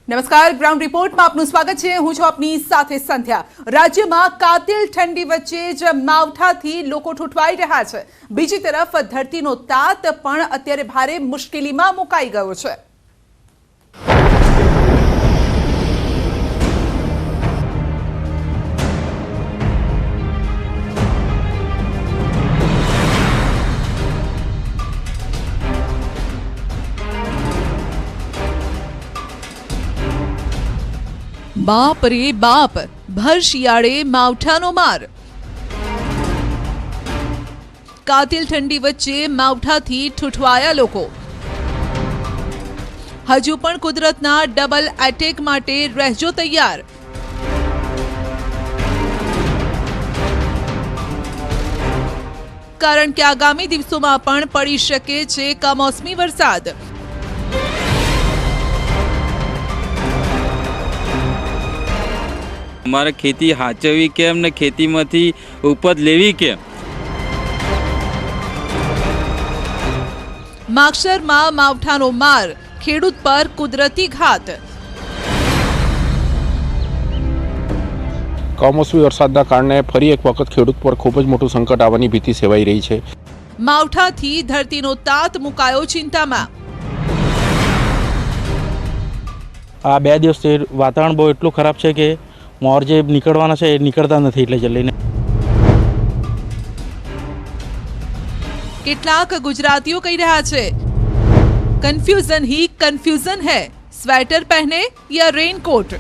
નમસ્કાર, ગ્રાઉન્ડ રિપોર્ટમાં આપનું સ્વાગત છે। હું છું આપની સાથે સંધ્યા। રાજ્યમાં કાતિલ ઠંડી વચ્ચે જ માવઠાથી લોકો ઠૂંઠવાઈ રહ્યા છે। બીજી તરફ ધરતીનો તાત પણ અત્યારે ભારે મુશ્કેલીમાં મુકાઈ ગયો છે। बाप रे बाप, भर शियाळे मावठानो मार। कातिल ठंडी वच्चे मावठाथी ठूठवाया लोको। हजू पण कुदरतना डबल एटेक माटे रहेजो तैयार। कारण के आगामी दिवसोमां पण पड़ी शके छे कमोसमी वरसाद। हमारे खेती हाचवी केम ने खेती में उपज लेवी केम। मागशर में मावठानो मार, खेडूत पर कुदरती घात। कमोसमी वरसादना कारणे फरी एक वखत खेडूत पर खूब ज मोटું संकट આવવાની ભીતિ સેવાઈ રહી છે। मावठाथी धरतीनो तात मुकायो चिंतामां। आ 2 દિવસથી વાતાવરણ બહુ એટલું ખરાબ છે કે मोर जे निकलवाना है निकलता नहीं એટલે જલ્દી ને। કેટલાક ગુજરાતીઓ કહી રહ્યા છે કન્ફ્યુઝન ही कन्फ्यूजन है, स्वेटर पहने या रेनकोट।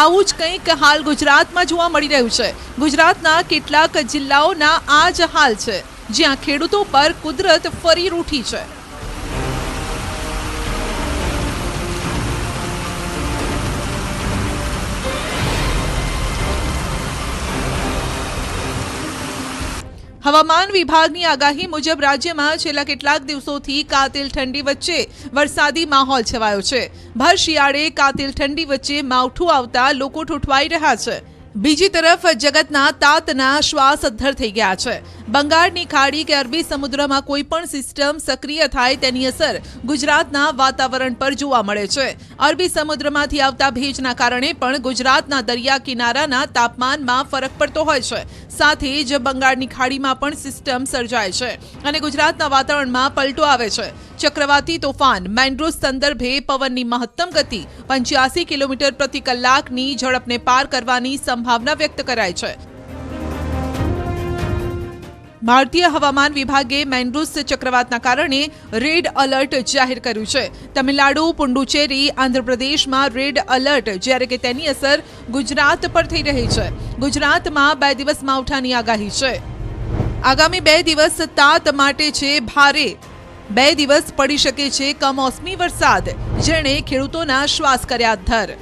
આવું જ કંઈક હાલ ગુજરાતમાં જોવા મળી રહ્યું છે। ગુજરાતના કેટલાક જિલ્લાઓના આ જ હાલ છે જ્યાં ખેડૂતો પર કુદરત ફરી રૂઠી છે। हवामान विभागनी आगाही मुजब राज्य में छेल्ला केटलाक दिवसोथी कातिल ठंडी वच्चे वरसादी माहौल छवायो छे। भर शियाळे कातिल ठंडी वच्चे मावठुं आवता लोको ठूठवाई रह्या छे। बीजी तरफ जगतना तातना श्वास अद्धर थई गया छे। बंगाळनी खाड़ी के अरबी समुद्र में कोईपण सिस्टम सक्रिय थाय तेनी असर गुजरातना वातावरण पर जोवा मळे छे। अरबी समुद्रमांथी आवता भेजना कारणे पण गुजरातना दरिया किनाराना तापमानमां फरक पड़तो होय छे। साथे ज बंगाळनी खाड़ीमां पण सिस्टम सर्जाय छे अने गुजरातना वातावरणमां पलटो आवे छे। चक्रवाती तोफान मैंड्रोस संदर्भे पवननी महत्तम गति 85 किलोमीटर प्रति कलाकनी झड़पने पार करवानी संभावना व्यक्त कराई छे। भारतीय हवामान विभागे मैंड्रोस चक्रवातना कारणे रेड अलर्ट जाहिर कर्युं छे। तमिलनाडु, पुडुचेरी, आंध्र प्रदेश में रेड अलर्ट, ज्यारे के तेनी असर गुजरात पर थई रही छे। गुजरात में 2 दिवस मावठानी आगाही छे। आगामी 2 दिवस तात माटे छे भारे। 2 दिवस पड़ी शके छे कमोसमी वरसाद, जेणे खेडूतोना श्वास कर्या अद्धर।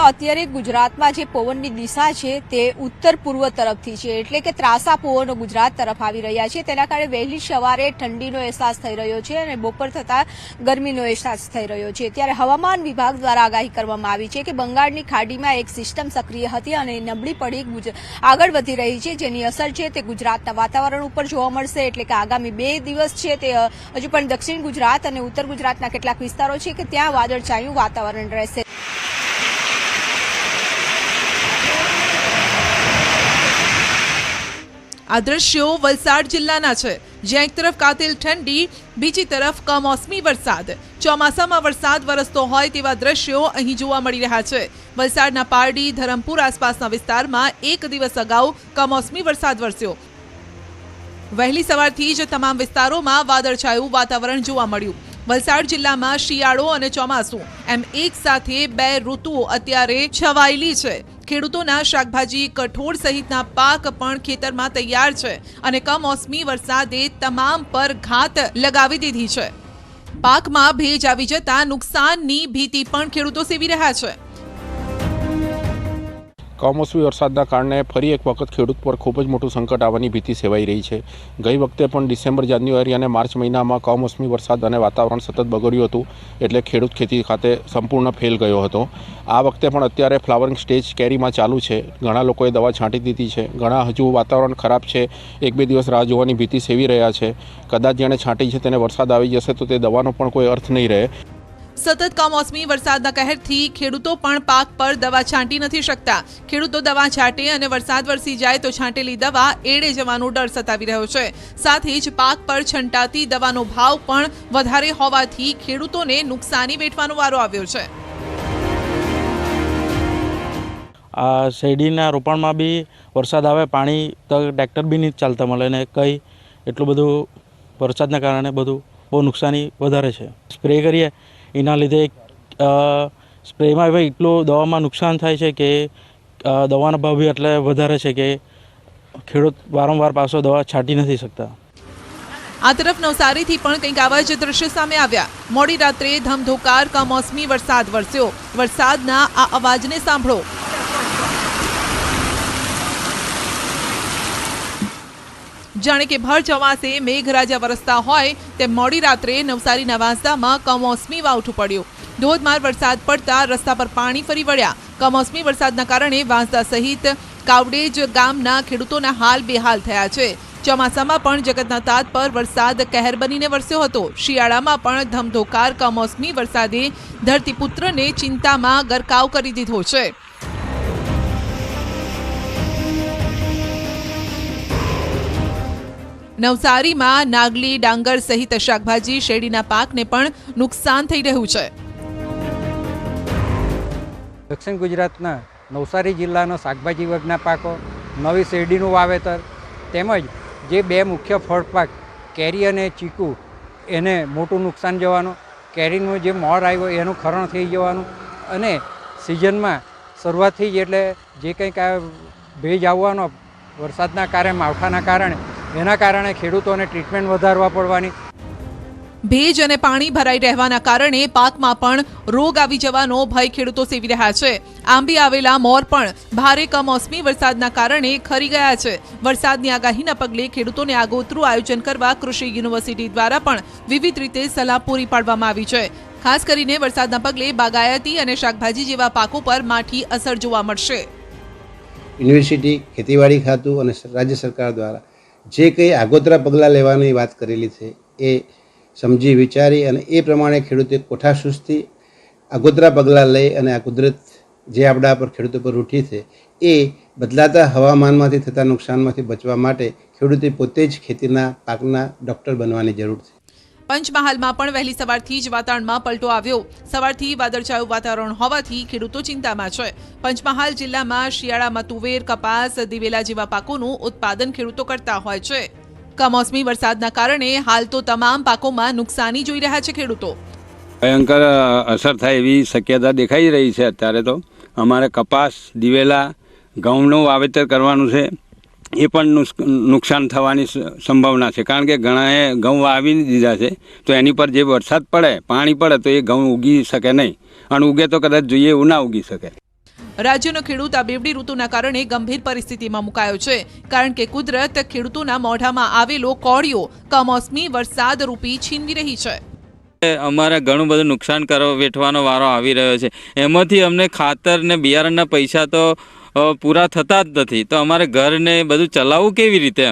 અત્યારે ગુજરાતમાં જે પવનની દિશા છે તે ઉત્તર પૂર્વ તરફથી છે, એટલે કે ત્રાસા પવનો ગુજરાત તરફ આવી રહ્યા છે। તેના કારણે વહેલી સવારે ઠંડીનો અહેસાસ થઈ રહ્યો છે અને બપોર થતા ગરમીનો અહેસાસ થઈ રહ્યો છે। ત્યારે હવામાન વિભાગ દ્વારા આગાહી કરવામાં આવી છે કે બંગાળની ખાડીમાં એક સિસ્ટમ સક્રિય હતી અને નબળી પડી આગળ વધી રહી છે, જેની અસર છે તે ગુજરાતના વાતાવરણ ઉપર જોવા મળશે। એટલે કે આગામી 2 દિવસ છે તે હજુ પણ દક્ષિણ ગુજરાત અને ઉત્તર ગુજરાતના કેટલાક વિસ્તારો છે કે ત્યાં વાદળછાયું વાતાવરણ રહેશે। आ दृश्यो वलसाड जिल्लाना छे, ज्यां एक तरफ कातिल ठंडी, बीजी तरफ कमोसमी वरसाद। ચોમાસામાં વરસાદ વરસતો હોય તેવા દ્રશ્યો અહીં જોવા મળી રહ્યા છે। વલસાડના પારડી, ધરમપુર આસપાસના વિસ્તારમાં 1 દિવસ અગાઉ કમોસમી વરસાદ વરસ્યો। વહેલી સવારથી જ તમામ વિસ્તારોમાં વાદળછાયું વાતાવરણ જોવા મળ્યું। વલસાડ જિલ્લામાં શિયાળો અને ચોમાસું એમ એક સાથે 2 ઋતુઓ અત્યારે છવાયેલી છે। ખેડૂતોના શાકભાજી, કઠોળ સહિતના પાક પણ ખેતરમાં તૈયાર છે અને કમોસમી વરસાદે તમામ પર ઘાત લગાવી દીધી છે। પાકમાં ભેજ આવી જતા નુકસાનની ભીતિ પણ ખેડૂતો સેવી રહ્યા છે। કમોસમી વરસાદના કારણે ફરી એક વખત ખેડૂત પર ખૂબ જ મોટું સંકટ આવવાની ભીતિ સેવાઈ રહી છે. ગઈ વખતે પણ ડિસેમ્બર, જાન્યુઆરી અને માર્ચ મહિનામાં કમોસમી વરસાદ અને વાતાવરણ સતત બગડ્યું હતું, એટલે ખેડૂત ખેતી ખાતે સંપૂર્ણ ફેલ ગયો હતો. આ વખતે પણ અત્યારે ફ્લાવરિંગ સ્ટેજ કેરીમાં ચાલુ છે. ઘણા લોકોએ દવા છાંટી દીધી છે, ઘણા હજુ વાતાવરણ ખરાબ છે, 1-2 દિવસ રાહ જોવાની ભીતિ સેવી રહ્યા છે. કદાચ જેણે છાંટી છે તેને વરસાદ આવી જશે તો તે દવાનો પણ કોઈ અર્થ નહીં રહે. સતત કમોસમી વરસાદના કહેરથી ખેડૂતો પણ પાક પર દવા છાંટી નથી શકતા. ખેડૂતો દવા છાંટે અને વરસાદ વરસી જાય તો છાંટેલી દવા એળે જવાનો ડર સતાવી રહ્યો છે. સાથે જ પાક પર છંટાતી દવાનો ભાવ પણ વધારે હોવાથી ખેડૂતોને નુકસાની વેઠવાનો વારો આવ્યો છે. આ શેરડીના રોપણમાં બી વરસાદ આવે, પાણી તો ટ્રેક્ટર બી નહીં ચાલતા મળે ને કંઈ એટલું બધું વરસાદના કારણે બધું બહુ નુકસાની વધારે છે. સ્પ્રે કરીએ એના લીધે સ્પ્રેમાં ભાઈ એટલું દવામાં નુકસાન થાય છે કે દવાના ભાવ બી એટલે વધારે છે કે ખેડૂત વારંવાર પાછો દવા છાંટી નથી શકતા. આ તરફ નવસારીથી પણ કંઈક આવા જ દ્રશ્ય સામે આવ્યા. મોડી રાત્રે ધમધોકાર કમોસમી વરસાદ વરસ્યો. વરસાદના આ અવાજને સાંભળો. જાણે કે ભર ચોમાસે મેઘરાજા વરસતા હોય તેમ મોડી રાત્રે નવસારીના વાંસદામાં કમોસમી વાવઠું પડ્યું. ધોધમાર વરસાદ પડતા રસ્તા પર પાણી ફરી વળ્યા. કમોસમી વરસાદના કારણે વાંસદા સહિત કાવડેજ ગામના ખેડૂતોના હાલ બેહાલ થયા છે. ચોમાસામાં પણ જગતના તાત પર વરસાદ કહેર બનીને વરસ્યો હતો. શિયાળામાં પણ ધમધોકાર કમોસમી વરસાદે ધરતીપુત્રને ચિંતામાં ગરકાવ કરી દીધો છે. નવસારીમાં નાગલી, ડાંગર સહિત શાકભાજી, શેરડીના પાકને પણ નુકસાન થઈ રહ્યું છે. દક્ષિણ ગુજરાતના નવસારી જિલ્લાનો શાકભાજી વર્ગના પાકો, નવી શેરડીનું વાવેતર તેમજ જે 2 મુખ્ય ફળ પાક કેરી અને ચીકુ એને મોટું નુકસાન જવાનું. કેરીનું જે મોર આવ્યો એનું ખરણ થઈ જવાનું અને સિઝનમાં શરૂઆતથી જ એટલે જે કંઈક આ ભેજ આવવાનો વરસાદના કારણે, માવઠાના કારણે, એના કારણે ખેડૂતોને ટ્રીટમેન્ટ વધારવા પડવાની. ભેજ અને પાણી ભરાઈ રહેવાના કારણે પાકમાં પણ રોગ આવી જવાનો ભય ખેડૂતો સેવી રહ્યા છે. આંબી આવેલા મોર પણ ભારે કમોસમી વરસાદના કારણે ખરી ગયા છે. વરસાદની આગાહીના પગલે ખેડૂતોને આગોતરું આયોજન કરવા કૃષિ યુનિવર્સિટી દ્વારા પણ વિવિધ રીતે સલાહ પૂરી પાડવામાં આવી છે. ખાસ કરીને વરસાદના પગલે બાગાયતી અને શાકભાજી જેવા પાકો પર માઠી અસર જોવા મળશે. યુનિવર્સિટી, ખેતીવાડી ખાતું અને રાજ્ય સરકાર દ્વારા જે કંઈ આગોતરા પગલાં લેવાની વાત કરેલી છે એ સમજી વિચારી અને એ પ્રમાણે ખેડૂતે કોઠાસૂઝથી આગોતરા પગલાં લઈ અને આ કુદરત જે આપણા પર ખેડૂતો પર રૂઠી છે એ બદલાતા હવામાનમાંથી થતા નુકસાનમાંથી બચવા માટે ખેડૂતે પોતે જ ખેતીના પાકના ડૉક્ટર બનવાની જરૂર છે. પંચમહાલમાં પણ વહેલી સવારથી જ વાતાવરણમાં પલટો આવ્યો. સવારથી વાદળછાયું વાતાવરણ હોવાથી ખેડૂતો ચિંતામાં છે. પંચમહાલ જિલ્લામાં શિયાળામાં તુવેર, કપાસ, દિવેલા જેવા પાકોનું ઉત્પાદન ખેડૂતો કરતા હોય છે. કમોસમી વરસાદના કારણે હાલ તો તમામ પાકોમાં નુકસાની જોઈ રહ્યા છે ખેડૂતો. ભયંકર અસર થાય એવી શક્યતા દેખાઈ રહી છે. અત્યારે તો અમારે કપાસ, દિવેલા, ઘઉંનું વાવેતર કરવાનું છે. એ પણ નુકસાન થવાની સંભાવના છે, કારણ કે ઘણાએ ઘઉં વાવી દીધા છે તો એની પર જે વરસાદ પડે, પાણી પડે તો એ ઘઉં ઉગી શકે નહીં, અને ઉગે તો કદાચ જોઈએ એવું ના ઉગી શકે. રાજ્યનો ખેડૂત આ બેવડી ઋતુના કારણે ગંભીર પરિસ્થિતિમાં મુકાયો છે, કારણ કે કુદરત ખેડૂતોના મોઢામાં આવેલો કોળિયો કમોસમી વરસાદ રૂપી છીનવી રહી છે. અમારે ઘણું બધું નુકસાન વેઠવાનો વારો આવી રહ્યો છે. એમાંથી અમને ખાતર ને બિયારણના પૈસા તો પૂરા થતા જ નથી, તો અમારે ઘરને બધું ચલાવવું કેવી રીતે?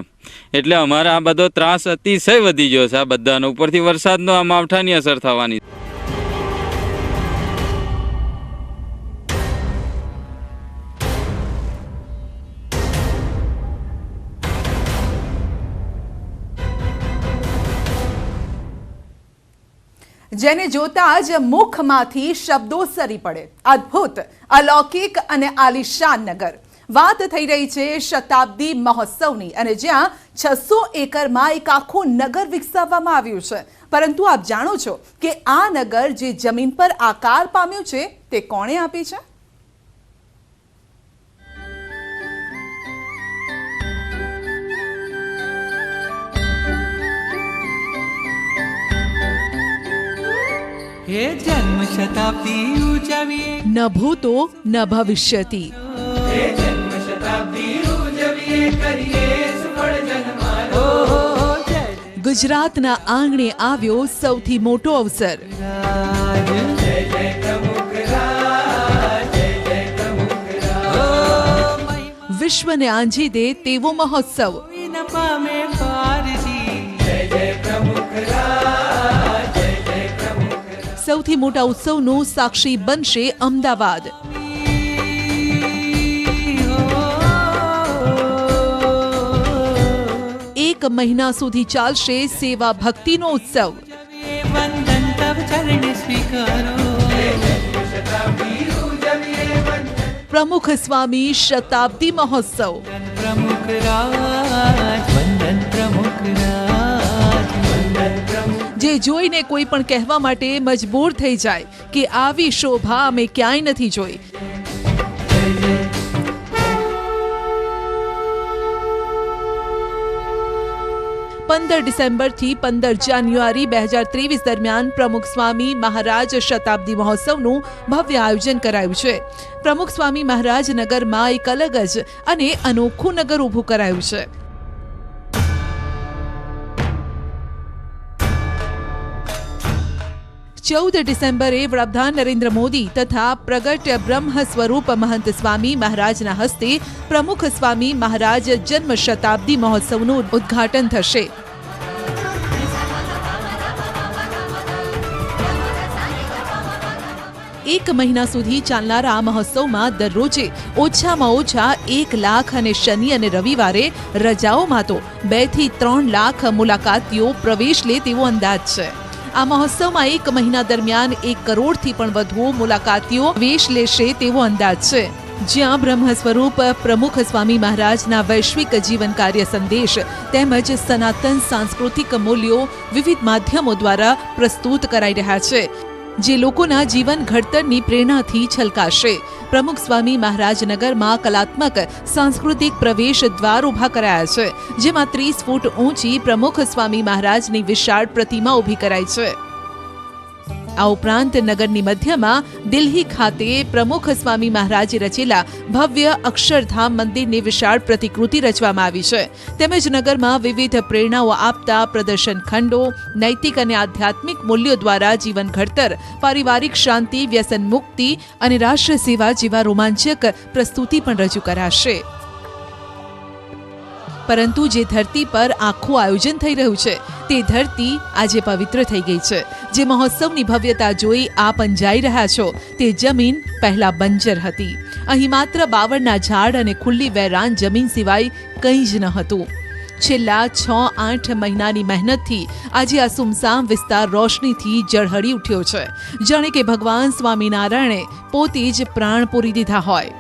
એટલે અમારે આ બધો ત્રાસ અતિશય વધી ગયો છે. આ બધાનો ઉપરથી વરસાદનો આ માવઠાની અસર થવાની. જેને જોતા જ મુખમાંથી શબ્દો સરી પડે. અદ્ભુત, અલૌકિક અને આલિશાન નગર. વાત થઈ રહી છે શતાબ્દી મહોત્સવની, અને જ્યાં 600 એકરમાં એક આખું નગર વિકસાવવામાં આવ્યું છે. પરંતુ આપ જાણો છો કે આ નગર જે જમીન પર આકાર પામ્યું છે તે કોણે આપી છે? हे जन्म शताब्दी उजाविये न भूतो न भविष्यति. ગુજરાતના આંગણે આવ્યો સૌથી મોટો અવસર. વિશ્વને આંજી દે તેવો મહોત્સવ. સૌથી મોટા ઉત્સવનું સાક્ષી બનશે અમદાવાદ. એક મહિના સુધી ચાલશે સેવા ભક્તિનો ઉત્સવ. પ્રમુખ સ્વામી શતાબ્દી મહોત્સવ. જે જોઈને કોઈ પણ કહેવા માટે મજબૂર થઈ જાય કે આવી શોભા અમે ક્યાંય નથી જોઈ. ડિસેમ્બરથી 15 જાન્યુઆરી 2023 દરમિયાન પ્રમુખ સ્વામી મહારાજ શતાબ્દી મહોત્સવનું ભવ્ય આયોજન કરાયું છે. પ્રમુખ સ્વામી મહારાજ નગરમાં એક અલગ જ અને અનોખું નગર ઊભું કરાયું છે. ડિસેમ્બરે વડાપ્રધાન નરેન્દ્ર મોદી તથા પ્રગટ બ્રહ્મ સ્વરૂપ મહંત સ્વામી મહારાજના હસ્તે પ્રમુખ સ્વામી મહારાજ જન્મ શતાબ્દી મહોત્સવનું ઉદ્ઘાટન થશે. એક મહિના સુધી ચાલનારા આ મહોત્સવમાં દરરોજે ઓછામાં ઓછા 1 લાખ અને શનિ અને રવિવારે રજાઓમાં તો 2 થી 3 લાખ મુલાકાતીઓ પ્રવેશ લે તેવો અંદાજ છે. આ મહોત્સવમાં એક મહિના દરમિયાન 1 કરોડથી પણ વધુ મુલાકાતીઓ પ્રવેશ લેશે તેવો અંદાજ છે. જ્યાં બ્રહ્મ સ્વરૂપ પ્રમુખ સ્વામી મહારાજના વૈશ્વિક જીવન કાર્ય સંદેશ તેમજ સનાતન સાંસ્કૃતિક મૂલ્યો વિવિધ માધ્યમો દ્વારા પ્રસ્તુત કરાઈ રહ્યા છે, જે લોકોના જીવન ઘડતરની પ્રેરણાથી છલકાશે. પ્રમુખ સ્વામી મહારાજ નગરમાં કલાત્મક સાંસ્કૃતિક પ્રવેશ દ્વાર ઊભા કરાયા છે, જેમાં 30 ફૂટ ઊંચી પ્રમુખ સ્વામી મહારાજની વિશાળ પ્રતિમા ઊભી કરાઈ છે. આ ઉપરાંત નગરની મધ્યમાં દિલ્હી ખાતે પ્રમુખ સ્વામી મહારાજે રચેલા ભવ્ય અક્ષરધામ મંદિરની વિશાળ પ્રતિકૃતિ રચવામાં આવી છે. તેમજ નગરમાં વિવિધ પ્રેરણાઓ આપતા પ્રદર્શન ખંડો, નૈતિક અને આધ્યાત્મિક મૂલ્યો દ્વારા જીવન ઘડતર, પારિવારિક શાંતિ, વ્યસન મુક્તિ અને રાષ્ટ્ર સેવા જેવા રોમાંચક પ્રસ્તુતિ પણ રજૂ કરાશે. પરંતુ જે ધરતી પર આખું આયોજન થઈ રહ્યું છે તે ધરતી આજે પવિત્ર થઈ ગઈ છે. જે મહોત્સવની ભવ્યતા જોઈ આપ અંજાઈ રહ્યા છો તે જમીન પહેલા બંજર હતી. અહીં માત્ર બાવળના ઝાડ અને ખુલ્લી વેરાન જમીન સિવાય કંઈ જ ન હતું. છેલ્લા 6-8 મહિનાની મહેનતથી આજે આ સુમસામ વિસ્તાર રોશનીથી ઝળહળી ઉઠ્યો છે, જાણે કે ભગવાન સ્વામિનારાયણે પોતે જ પ્રાણ પૂરી દીધા હોય.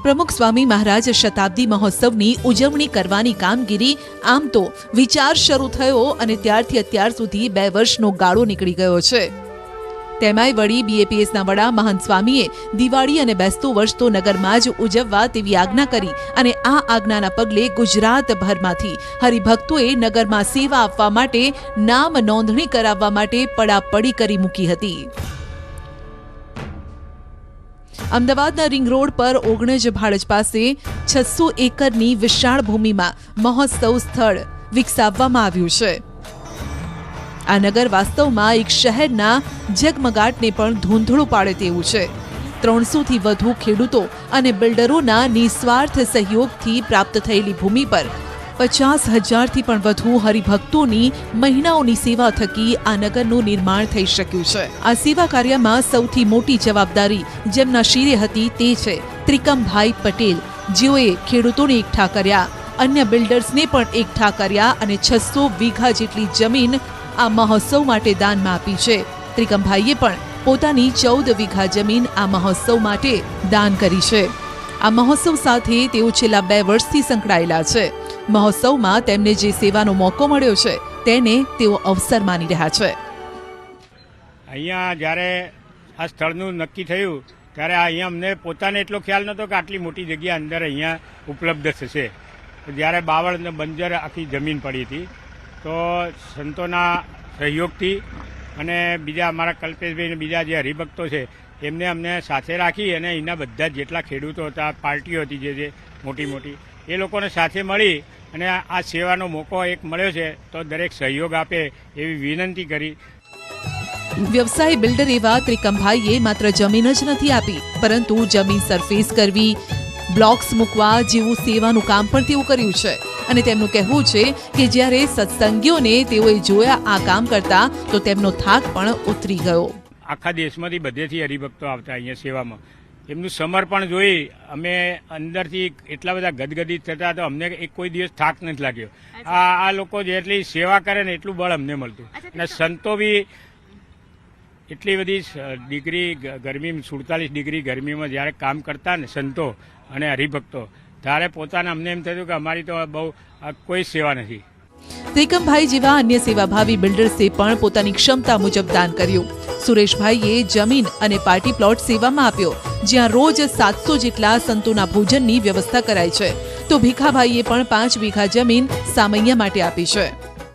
પ્રમુખ સ્વામી મહારાજ શતાબ્દી મહોત્સવની ઉજવણી કરવાની કામગીરી આમ તો વિચાર શરૂ થયો અને ત્યારથી અત્યાર સુધી 2 વર્ષનો ગાળો નીકળી ગયો છે. તેમાંય વળી BAPSના વડા મહંત સ્વામીએ દિવાળી અને બેસતું વર્ષ તો નગરમાં જ ઉજવવા તેવી આજ્ઞા કરી અને આ આજ્ઞાના પગલે ગુજરાતભરમાંથી હરિભક્તોએ નગરમાં સેવા આપવા માટે નામ નોંધણી કરાવવા માટે પડાપડી કરી મૂકી હતી. અમદાવાદના રિંગ રોડ પર ઓગણજ ભાડજ પાસે 600 એકરની વિશાળ ભૂમિમાં મહોત્સવ સ્થળ વિકસાવવામાં આવ્યું છે. આ નગર વાસ્તવમાં એક શહેરના ઝગમગાટને પણ ધૂંધળું પાડે તેવું છે. 300થી વધુ ખેડૂતો અને બિલ્ડરોના નિસ્વાર્થ સહયોગથી પ્રાપ્ત થયેલી ભૂમિ પર 50,000થી પણ વધુ હરિભક્તોની મહિનાઓની સેવા થકી આ નગરનું નિર્માણ થઈ શક્યું છે. આ સેવા કાર્યમાં સૌથી મોટી જવાબદારી જેમના શિરે હતી તે છે ત્રિકમભાઈ પટેલ, જેઓએ ખેડૂતોને એકઠા કર્યા, અન્ય બિલ્ડર્સને પણ એકઠા કર્યા અને 600 વીઘા જેટલી જમીન આ મહોત્સવ માટે દાનમાં આપી છે. ત્રિકમભાઈએ પણ પોતાની 14 વીઘા જમીન આ મહોત્સવ માટે દાન કરી છે. આ મહોત્સવ સાથે તેઓ છેલ્લા 2 વર્ષથી સંકળાયેલા છે. મહોત્સવમાં તેમને જે સેવાનો મોકો મળ્યો છે તેને તેઓ અવસર માની રહ્યા છે. અહીંયા જ્યારે આ સ્થળનું નક્કી થયું ત્યારે અહીંયા અમને પોતાને એટલો ખ્યાલ નહોતો કે આટલી મોટી જગ્યા અંદર અહીંયા ઉપલબ્ધ થશે. જ્યારે બાવળ અને બંજર આખી જમીન પડી હતી તો સંતોના સહયોગથી અને બીજા અમારા કલ્પેશભાઈ અને બીજા જે હરિભક્તો છે એમને અમને સાથે રાખી અને અહીંના બધા જેટલા ખેડૂતો હતા, પાર્ટીઓ હતી જે મોટી મોટી, એ લોકોને સાથે મળી અને આ સેવાનો મોકો એક મળ્યો છે તો દરેક સહયોગ આપે એવી વિનંતી કરી. વ્યવસાય બિલ્ડર એવા ત્રિકમભાઈએ માત્ર જમીન જ નથી આપી, પરંતુ જમીન સરફેસ કરવી, બ્લોક્સ મૂકવા જેવું સેવાનું કામ પણ તેઓ કર્યું છે. અને તેમનું કહેવું છે કે જ્યારે સત્સંગીઓને તેઓએ જોયા આ કામ કરતા તો તેમનો થાક પણ ઉતરી ગયો. આખા દેશમાંથી બધેથી હરિભક્તો આવતા અહીંયા સેવામાં. એમનું સમર્પણ જોઈ અમે અંદરથી એટલા બધા ગદગદિત થતા તો અમને કોઈ દિવસ થાક નથી લાગ્યો. આ લોકો જેટલી સેવા કરે ને એટલું બળ અમને મળતું. અને સંતો બી એટલી બધી ડિગ્રી ગરમી 47 ડિગ્રી ગરમીમાં જ્યારે કામ કરતા ને સંતો અને હરિભક્તો, ત્યારે પોતાને અમને એમ થયું કે અમારી તો બહુ કોઈ સેવા નથી. ત્રિકમભાઈ જેવા અન્ય સેવાભાવી બિલ્ડર્સે પણ પોતાની ક્ષમતા મુજબ દાન કર્યું. સુરેશભાઈએ જમીન અને પાર્ટી પ્લોટ સેવામાં આપ્યો, જ્યાં રોજ 700 જેટલા સંતોના ભોજનની વ્યવસ્થા કરાય છે. તો ભીખાભાઈએ પણ 5 વીઘા જમીન સામૈયા માટે આપી છે.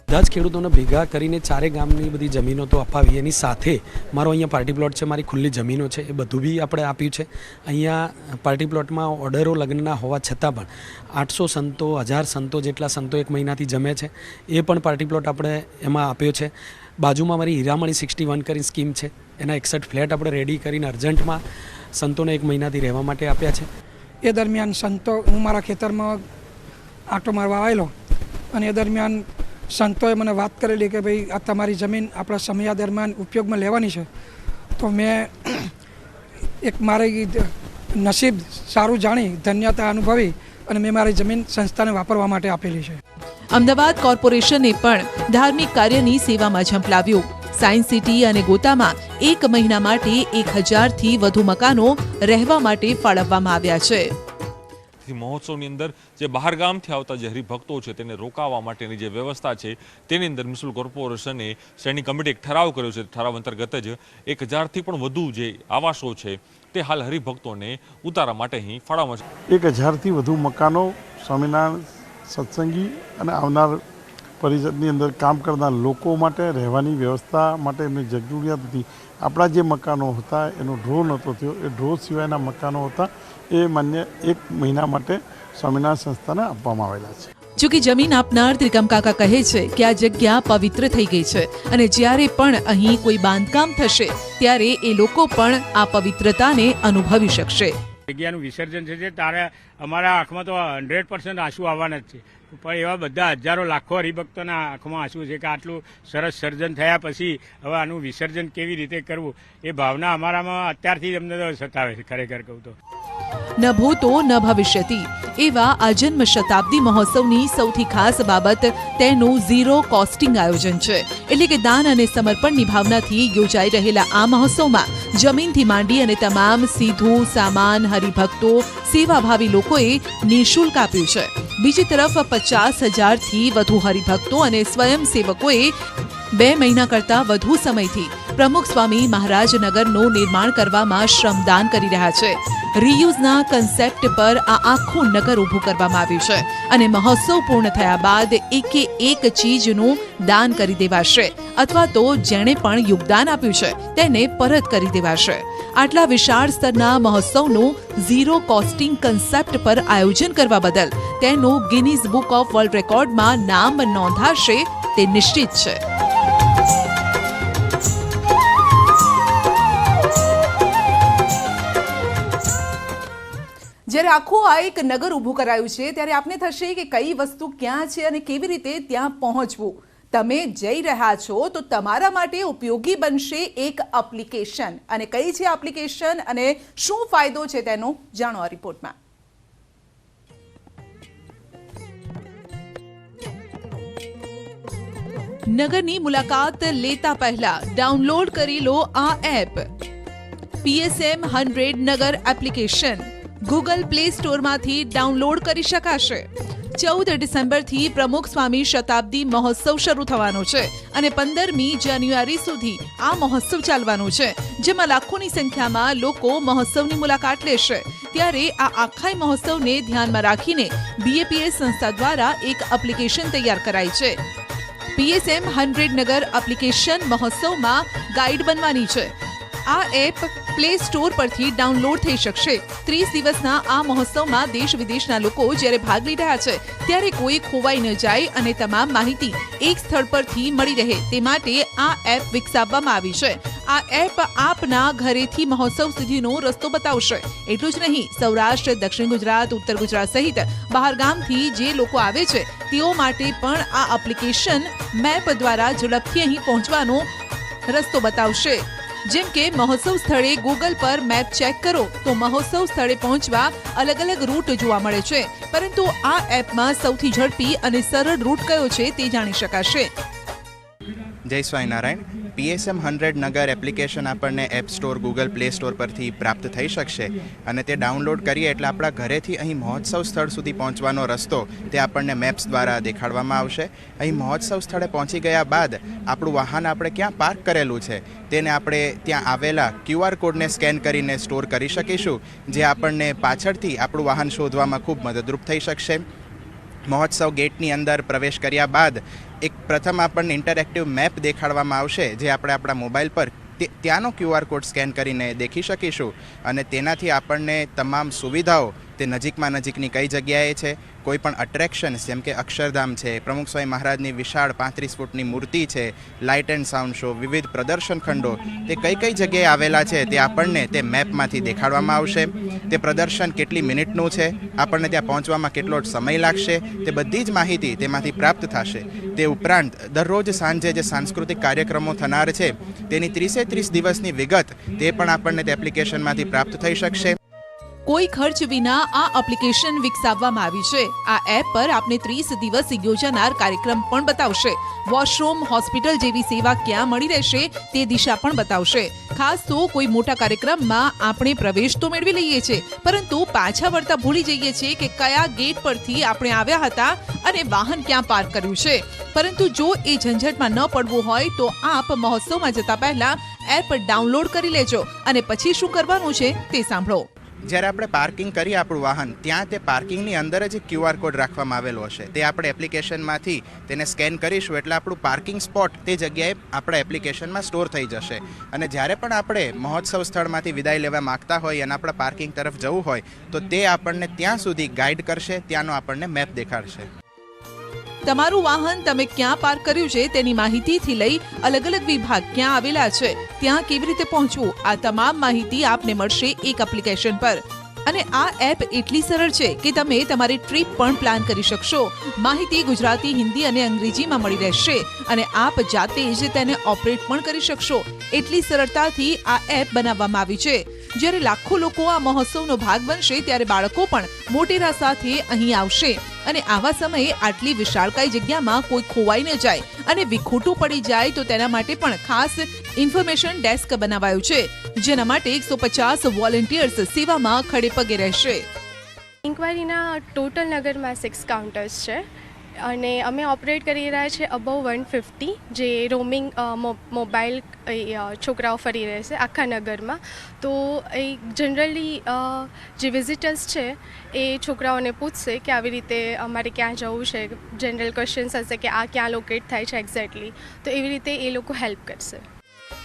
બધા જ ખેડૂતોને ભેગા કરીને 4 ગામની બધી જમીનો તો અપાવી, એની સાથે મારો અહીંયા પાર્ટી પ્લોટ છે, મારી ખુલ્લી જમીનો છે, એ બધું બી આપણે આપ્યું છે. અહીંયા પાર્ટી પ્લોટમાં ઓર્ડરો લગ્નના હોવા છતાં પણ 800 સંતો, 1000 સંતો જેટલા સંતો 1 મહિનાથી જમે છે, એ પણ પાર્ટી પ્લોટ આપણે એમાં આપ્યો છે. બાજુમાં મારી હીરામણી 61 કરી સ્કીમ છે, એના 61 ફ્લેટ આપણે રેડી કરીને અર્જન્ટમાં સંતોને 1 મહિનાથી રહેવા માટે આપ્યા છે. એ દરમિયાન સંતો, હું મારા ખેતરમાં આંટો મારવા આવેલો અને એ દરમિયાન સંતોએ મને વાત કરેલી કે ભાઈ આ તમારી જમીન આપણા સમય દરમિયાન ઉપયોગમાં લેવાની છે. તો મેં એક મારી નસીબ સારું જાણી, ધન્યતા અનુભવી અને મેં મારી જમીન સંસ્થાને વાપરવા માટે આપેલી છે. અમદાવાદ કોર્પોરેશને પણ ધાર્મિક કાર્યની સેવામાં ઝંપલાવ્યું. સાયન્સ સિટી અને ગોતામાં 1 મહિના માટે 1000થી વધુ મકાનો રહેવા માટે ફાળવવામાં આવ્યા છે. મહોત્સવની અંદર જે બહાર ગામથી આવતા જે હરિભક્તો છે તેને રોકાવા માટેની જે વ્યવસ્થા છે તેની અંદર મ્યુનિસિપલ કોર્પોરેશને સ્ટેન્ડિંગ કમિટી એક ઠરાવ કર્યો છે. ઠરાવ અંતર્ગત જ 1000થી પણ વધુ જે આવાસો છે તે હાલ હરિભક્તોને ઉતારા માટે અહીં ફાળવવામાં છે. 1000થી વધુ મકાનો સ્વામિનારાયણ સત્સંગી અને આવનાર પરિષદની અંદર કામ કરનાર લોકો માટે રહેવાની વ્યવસ્થા માટે એમની જરૂરિયાત હતી. આપણા જે મકાનો હતા એનો ડ્રો નહોતો થયો, એ ડ્રો સિવાયના મકાનો હતા, એ માન્ય 1 મહિના માટે સ્વામિનારાયણ સંસ્થાને આપવામાં આવેલા છે. જોકે જમીન આપનાર ત્રિકમ કાકા કહે છે કે આ જગ્યા પવિત્ર થઈ ગઈ છે અને જ્યારે પણ અહીં કોઈ બાંધકામ થશે ત્યારે એ લોકો પણ આ પવિત્રતાને અનુભવી શકશે. જગ્યાનું વિસર્જન છે ત્યારે અમારા આંખમાં તો 100% આંસુ આવવાના જ છે. પણ એવા બધા હજારો લાખો હરિભક્તોના આંખમાં આંસુ છે કે આટલું સરસ સર્જન થયા પછી હવે આનું વિસર્જન કેવી રીતે કરવું એ ભાવના અમારામાં અત્યારથી જ અમને તો સતાવે છે. ખરેખર કહું તો ન ભૂતો ન ભવિષ્યતિ એવા આ જન્મ શતાબ્દી મહોત્સવની સૌથી ખાસ બાબત તેનું ઝીરો કોસ્ટિંગ આયોજન છે. એટલે કે દાન અને સમર્પણની ભાવનાથી યોજાઈ રહેલા આ મહોત્સવમાં જમીનથી માંડી અને તમામ સીધું સામાન હરિભક્તો, સેવાભાવી લોકોએ નિઃશુલ્ક આપ્યું છે. બીજી તરફ 50,000થી વધુ હરિભક્તો અને સ્વયંસેવકોએ 2 મહિના કરતા વધુ સમયથી પ્રમુખ સ્વામી મહારાજ નગરનું નિર્માણ કરવામાં શ્રમદાન કરી રહ્યા છે. રીયુઝના કન્સેપ્ટ પર આ આખું નગર ઊભું કરવામાં આવ્યું છે અને મહોત્સવ પૂર્ણ થયા બાદ એકે એક ચીજનું દાન કરી દેવાશે અથવા તો જેણે પણ યોગદાન આપ્યું છે તેને પરત કરી દેવાશે. આટલા વિશાળ સ્તરના મહોત્સવનું ઝીરો કોસ્ટિંગ કન્સેપ્ટ પર આયોજન કરવા બદલ તેનું ગિનીઝ બુક ઓફ વર્લ્ડ રેકોર્ડમાં નામ નોંધાશે તે નિશ્ચિત છે. જ્યારે આખું આ એક નગર ઊભું કરાયું છે ત્યારે આપને થશે કે કઈ વસ્તુ ક્યાં છે અને કેવી રીતે ત્યાં પહોંચવું. તમે જઈ રહ્યા છો તો તમારા માટે ઉપયોગી બનશે એક એપ્લિકેશન. અને કઈ છે એપ્લિકેશન અને શું ફાયદો છે તેનો જાણો આ રિપોર્ટમાં. નગરની મુલાકાત લેતા પહેલા ડાઉનલોડ કરી લો આ એપ. PSM 100 નગર એપ્લિકેશન ગૂગલ પ્લે સ્ટોરમાંથી ડાઉનલોડ કરી શકાશે. 14 ડિસેમ્બરથી પ્રમુખ સ્વામી શતાબ્દી મહોત્સવ શરૂ થવાનો છે અને 15મી જાન્યુઆરી સુધી આ મહોત્સવ ચાલવાનો છે, જેમાં લાખોની સંખ્યામાં લોકો મહોત્સવની મુલાકાત લેશે. ત્યારે આ આખા મહોત્સવને ધ્યાનમાં રાખીને BAPS સંસ્થા દ્વારા એક એપ્લિકેશન તૈયાર કરાઈ છે. PSM 100 નગર એપ્લિકેશન મહોત્સવમાં ગાઈડ બનવાની છે. આ એપ પ્લે સ્ટોર પરથી ડાઉનલોડ થઈ શકશે. 30 દિવસના આ મહોત્સવમાં દેશ વિદેશના લોકો જ્યારે ભાગ લઈ રહ્યા છે ત્યારે કોઈ ખોવાઈ ન જાય અને તમામ માહિતી એક સ્થળ પરથી મળી રહે તે માટે આ એપ વિકસાવવામાં આવી છે. આ એપ આપના ઘરેથી મહોત્સવ સુધીનો રસ્તો બતાવશે. એટલું જ નહીં, સૌરાષ્ટ્ર, દક્ષિણ ગુજરાત, ઉત્તર ગુજરાત સહિત બહારગામથી જે લોકો આવે છે તેઓ માટે પણ આ એપ્લિકેશન મેપ દ્વારા ઝડપથી અહીં પહોંચવાનો રસ્તો બતાવશે. જેમ કે મહોત્સવ સ્થળે ગૂગલ પર મેપ ચેક કરો તો મહોત્સવ સ્થળે પહોંચવા અલગ અલગ રૂટ જોવા મળે છે, પરંતુ આ એપમાં સૌથી ઝડપી અને સરળ રૂટ કયો છે તે જાણી શકાશે. જય સ્વામિનારાયણ. PSM 100 નગર એપ્લિકેશન આપણને app store, Google play store પરથી પ્રાપ્ત થઈ શકશે અને તે ડાઉનલોડ કરીએ એટલે આપણા ઘરેથી અહીં મહોત્સવ સ્થળ સુધી પહોંચવાનો રસ્તો તે આપણને મેપ્સ દ્વારા દેખાડવામાં આવશે. અહીં મહોત્સવ સ્થળે પહોંચી ગયા બાદ આપણું વાહન આપણે ક્યાં પાર્ક કરેલું છે તેને આપણે ત્યાં આવેલા QR કોડને સ્કેન કરીને સ્ટોર કરી શકીશું, જે આપણને પાછળથી આપણું વાહન શોધવામાં ખૂબ મદદરૂપ થઈ શકશે. મહોત્સવ ગેટની અંદર પ્રવેશ કર્યા બાદ એક પ્રથમ આપણને ઇન્ટરેક્ટિવ મેપ દેખાડવામાં આવશે, જે આપણે આપણા મોબાઈલ પર ત્યાંનો QR કોડ સ્કેન કરીને દેખી શકીશું અને તેનાથી આપણને તમામ સુવિધાઓ તે નજીકમાં નજીકની કઈ જગ્યાએ છે, કોઈ પણ અટ્રેક્શન્સ જેમ કે અક્ષરધામ છે, પ્રમુખ સ્વામી મહારાજની વિશાળ 35 ફૂટની મૂર્તિ છે, લાઇટ એન્ડ સાઉન્ડ શો, વિવિધ પ્રદર્શન ખંડો તે કઈ કઈ જગ્યાએ આવેલા છે તે આપણને તે મેપમાંથી દેખાડવામાં આવશે. તે પ્રદર્શન કેટલી મિનિટનું છે, આપણને ત્યાં પહોંચવામાં કેટલો સમય લાગશે, તે બધી જ માહિતી તેમાંથી પ્રાપ્ત થશે. તે ઉપરાંત દરરોજ સાંજે જે સાંસ્કૃતિક કાર્યક્રમો થનાર છે તેની 30 દિવસની વિગત તે પણ આપણને તે એપ્લિકેશનમાંથી પ્રાપ્ત થઈ શકશે. કોઈ ખર્ચ વિના આ એપ્લિકેશન વિકસાવવામાં આવી છે. આ એપ પર આપને 30 દિવસ યોજાનાર કાર્યક્રમ પણ બતાવશે. વોશરૂમ, હોસ્પિટલ જેવી સેવા ક્યાં મળી રહેશે તે દિશા પણ બતાવશે. ખાસ તો કોઈ મોટા કાર્યક્રમમાં આપણે પ્રવેશ તો મેળવી લઈએ છીએ, પરંતુ પાછા વળતા ભૂલી જઈએ છીએ કે કયા ગેટ પરથી આપણે આવ્યા હતા અને વાહન ક્યાં પાર્ક કર્યું છે. પરંતુ જો એ ઝંઝટમાં ન પડવું હોય તો આપ મહોત્સવમાં જતા પહેલા એપ ડાઉનલોડ કરી લેજો અને પછી શું કરવાનું છે તે સાંભળો. જ્યારે આપણે પાર્કિંગ કરીએ આપણું વાહન, ત્યાં તે પાર્કિંગની અંદર જ QR કોડ રાખવામાં આવેલો હશે. તે આપણે એપ્લિકેશનમાંથી તેને સ્કેન કરીશું એટલે આપણું પાર્કિંગ સ્પોટ તે જગ્યાએ આપણા એપ્લિકેશનમાં સ્ટોર થઈ જશે. અને જ્યારે પણ આપણે મહોત્સવ સ્થળમાંથી વિદાય લેવા માગતા હોય અને આપણા પાર્કિંગ તરફ જવું હોય તો તે આપણને ત્યાં સુધી ગાઈડ કરશે, ત્યાંનો આપણને મેપ દેખાડશે. તમારું વાહન તમે ક્યાં પાર્ક કર્યું છે તેની માહિતીથી લઈ અલગ અલગ વિભાગ ક્યાં આવેલા છે, ત્યાં કેવી રીતે પહોંચવું, આ તમામ માહિતી આપને મળશે એક એપ્લિકેશન પર. અને આ એપ એટલી સરળ છે કે તમે તમારી ટ્રીપ પણ પ્લાન કરી શકશો. માહિતી ગુજરાતી, હિન્દી અને અંગ્રેજીમાં મળી રહેશે અને આપ જાતે જ તેને ઓપરેટ પણ કરી શકશો. એટલી સરળતાથી આ એપ બનાવવામાં આવી છે. જ્યારે લાખો લોકો આ મહોત્સવનો ભાગ બનશે ત્યારે બાળકો પણ મોટેરા સાથે અહીં આવશે અને આવા સમયે આટલી વિશાળકાય જગ્યામાં કોઈ ખોવાઈ ન જાય અને વિખૂટું પડી જાય તો તેના માટે પણ ખાસ ઇન્ફોર્મેશન ડેસ્ક બનાવાયું છે, જેના માટે 150 વોલેન્ટિયર્સ સેવામાં ખડે પગે રહેશે. ઇન્ક્વાયરીના ટોટલ નગરમાં 6 કાઉન્ટર્સ છે અને અમે ઓપરેટ કરી રહ્યા છીએ અબવ 150 જે રોમિંગ મોબાઈલ છોકરાઓ ફરી રહેશે આખા નગરમાં. તો એ જનરલી જે વિઝિટર્સ છે એ છોકરાઓને પૂછશે કે આવી રીતે અમારે ક્યાં જવું છે, જનરલ ક્વેશ્ચન્સ હશે કે આ ક્યાં લોકેટ થાય છે એક્ઝેક્ટલી, તો એવી રીતે એ લોકો હેલ્પ કરશે.